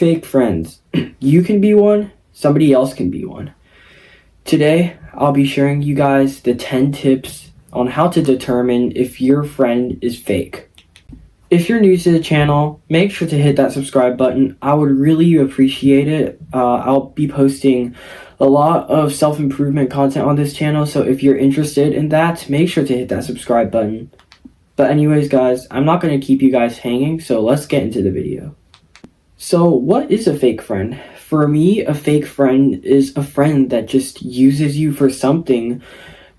fake friends. You can be one, somebody else can be one. Today, I'll be sharing you guys the 10 tips on how to determine if your friend is fake. If you're new to the channel, make sure to hit that subscribe button. I would really appreciate it. I'll be posting a lot of self-improvement content on this channel, so if you're interested in that, make sure to hit that subscribe button. But anyways, guys, I'm not going to keep you guys hanging, so let's get into the video. So what is a fake friend? For me, a fake friend is a friend that just uses you for something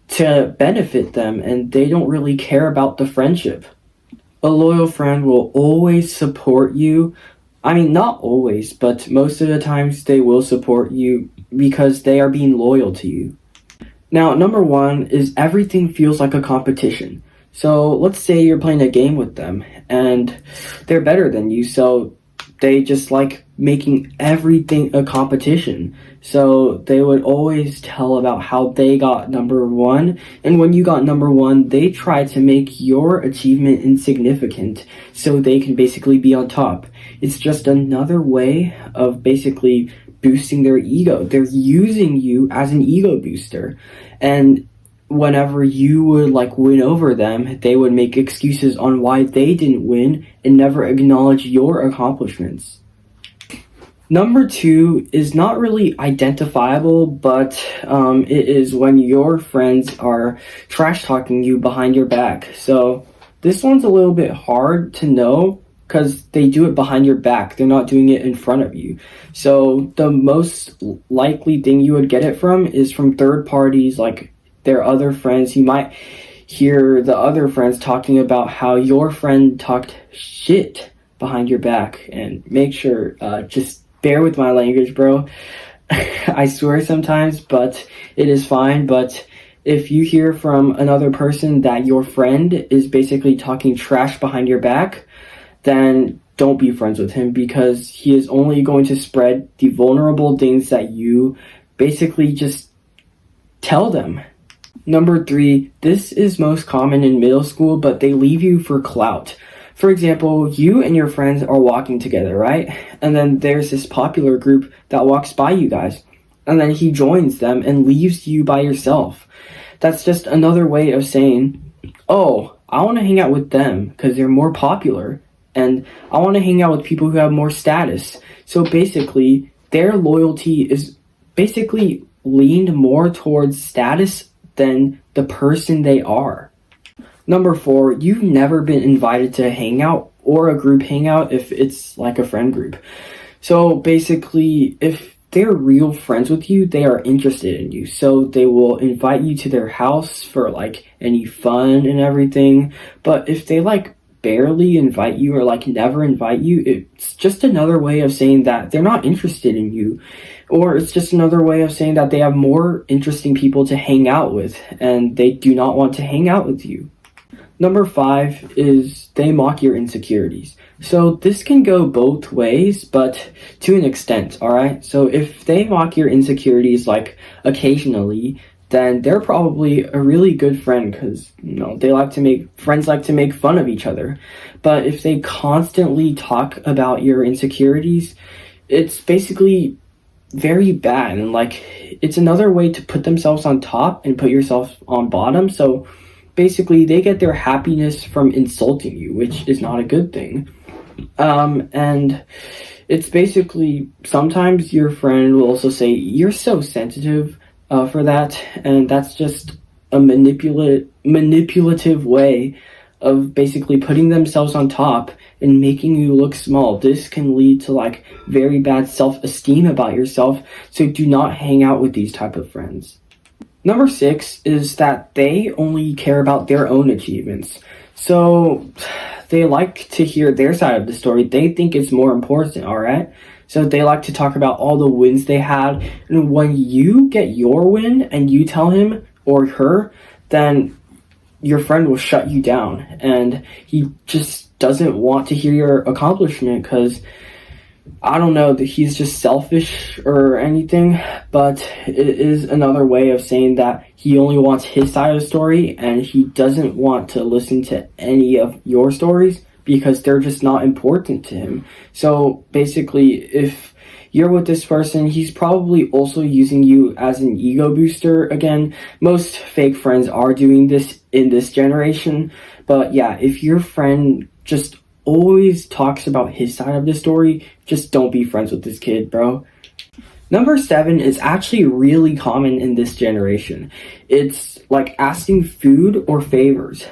to benefit them, and they don't really care about the friendship. A loyal friend will always support you. I mean, not always, but most of the times they will support you because they are being loyal to you. Now, number one is everything feels like a competition. So let's say you're playing a game with them and they're better than you, so they just like making everything a competition. So they would always tell about how they got number one, and when you got number one, they try to make your achievement insignificant so they can basically be on top. It's just another way of basically boosting their ego. They're using you as an ego booster, and whenever you would like win over them, they would make excuses on why they didn't win and never acknowledge your accomplishments. Number two is not really identifiable, but it is when your friends are trash talking you behind your back. So this one's a little bit hard to know because they do it behind your back. They're not doing it in front of you. So the most likely thing you would get it from is from third parties, like their other friends. You might hear the other friends talking about how your friend talked shit behind your back, and make sure, just bear with my language, bro. I swear sometimes, but it is fine. But if you hear from another person that your friend is basically talking trash behind your back, then don't be friends with him, because he is only going to spread the vulnerable things that you basically just tell them. Number three, this is most common in middle school, but they leave you for clout. For example, you and your friends are walking together, right? And then there's this popular group that walks by you guys, and then he joins them and leaves you by yourself. That's just another way of saying, oh, I want to hang out with them because they're more popular, and I want to hang out with people who have more status. So basically, their loyalty is basically leaned more towards status than the person they are. Number four, you've never been invited to a hangout or a group hangout if it's like a friend group. So basically, if they're real friends with you, they are interested in you. So they will invite you to their house for like any fun and everything. But if they like barely invite you or like never invite you, it's just another way of saying that they're not interested in you. Or it's just another way of saying that they have more interesting people to hang out with and they do not want to hang out with you. Number five is they mock your insecurities. So this can go both ways, but to an extent, all right? So if they mock your insecurities like occasionally, then they're probably a really good friend, because friends like to make fun of each other. But if they constantly talk about your insecurities, it's basically very bad, and like it's another way to put themselves on top and put yourself on bottom. So basically they get their happiness from insulting you, which is not a good thing. And it's basically, sometimes your friend will also say, you're so sensitive for that, and that's just a manipulative way of basically putting themselves on top and making you look small. This can lead to like very bad self-esteem about yourself, so do not hang out with these type of friends. Number six is that they only care about their own achievements. So they like to hear their side of the story. They think it's more important, all right? So they like to talk about all the wins they had. And when you get your win and you tell him or her, then your friend will shut you down. And he just doesn't want to hear your accomplishment because, I don't know, that he's just selfish or anything, but it is another way of saying that he only wants his side of the story and he doesn't want to listen to any of your stories because they're just not important to him. So basically, if you're with this person, he's probably also using you as an ego booster. Again, most fake friends are doing this in this generation. But yeah, if your friend just always talks about his side of the story, just don't be friends with this kid, bro. Number 7 is actually really common in this generation. It's like asking food or favors.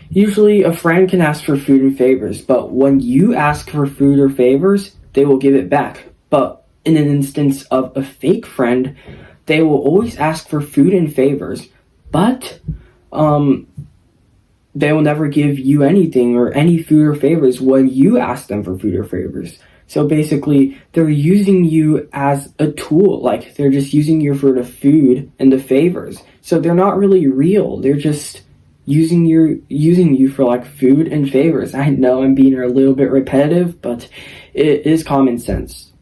Usually a friend can ask for food and favors, but when you ask for food or favors, they will give it back. But in an instance of a fake friend, they will always ask for food and favors, but they will never give you anything or any food or favors when you ask them for food or favors. So basically, they're using you as a tool. Like, they're just using you for the food and the favors. So they're not really real. They're just using you for like food and favors. I know I'm being a little bit repetitive, but it is common sense.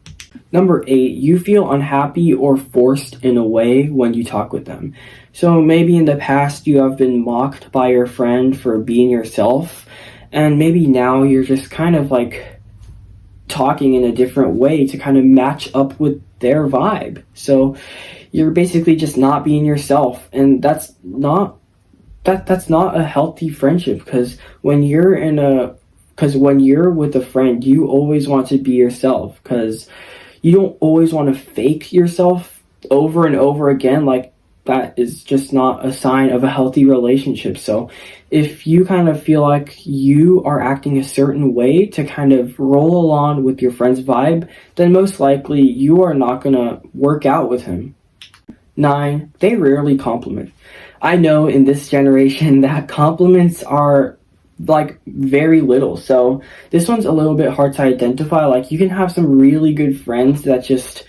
Number 8, you feel unhappy or forced in a way when you talk with them. So maybe in the past you have been mocked by your friend for being yourself, and maybe now you're just kind of like talking in a different way to kind of match up with their vibe. So you're basically just not being yourself, and that's not a healthy friendship, because when you're with a friend, you always want to be yourself, because you don't always want to fake yourself over and over again. Like, that is just not a sign of a healthy relationship. So if you kind of feel like you are acting a certain way to kind of roll along with your friend's vibe, then most likely you are not going to work out with him. 9, they rarely compliment. I know in this generation that compliments are like very little. So this one's a little bit hard to identify. Like, you can have some really good friends that just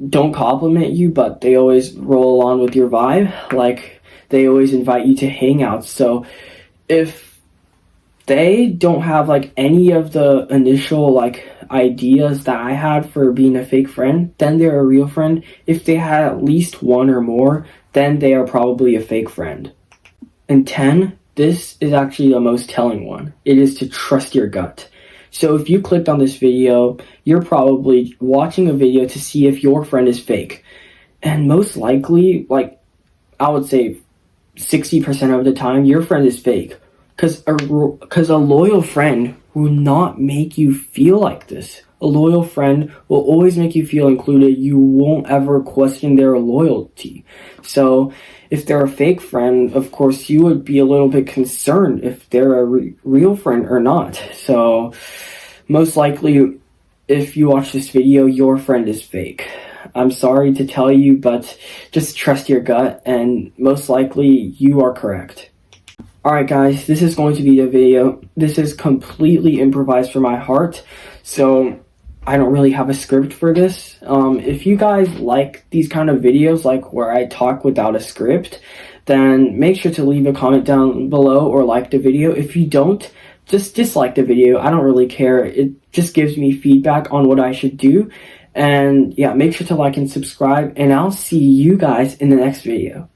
don't compliment you, but they always roll along with your vibe. Like, they always invite you to hangouts. So if they don't have like any of the initial like ideas that I had for being a fake friend, then they're a real friend. If they had at least one or more, then they are probably a fake friend. And 10, this is actually the most telling one. It is to trust your gut. So if you clicked on this video, you're probably watching a video to see if your friend is fake. And most likely, like, I would say 60% of the time, your friend is fake. Because a loyal friend will not make you feel like this. A loyal friend will always make you feel included. You won't ever question their loyalty. So if they're a fake friend, of course, you would be a little bit concerned if they're a real friend or not. So most likely, if you watch this video, your friend is fake. I'm sorry to tell you, but just trust your gut, and most likely you are correct. Alright guys, this is going to be the video. This is completely improvised from my heart, so I don't really have a script for this. If you guys like these kind of videos, like where I talk without a script, then make sure to leave a comment down below or like the video. If you don't, just dislike the video. I don't really care. It just gives me feedback on what I should do. And yeah, make sure to like and subscribe, and I'll see you guys in the next video.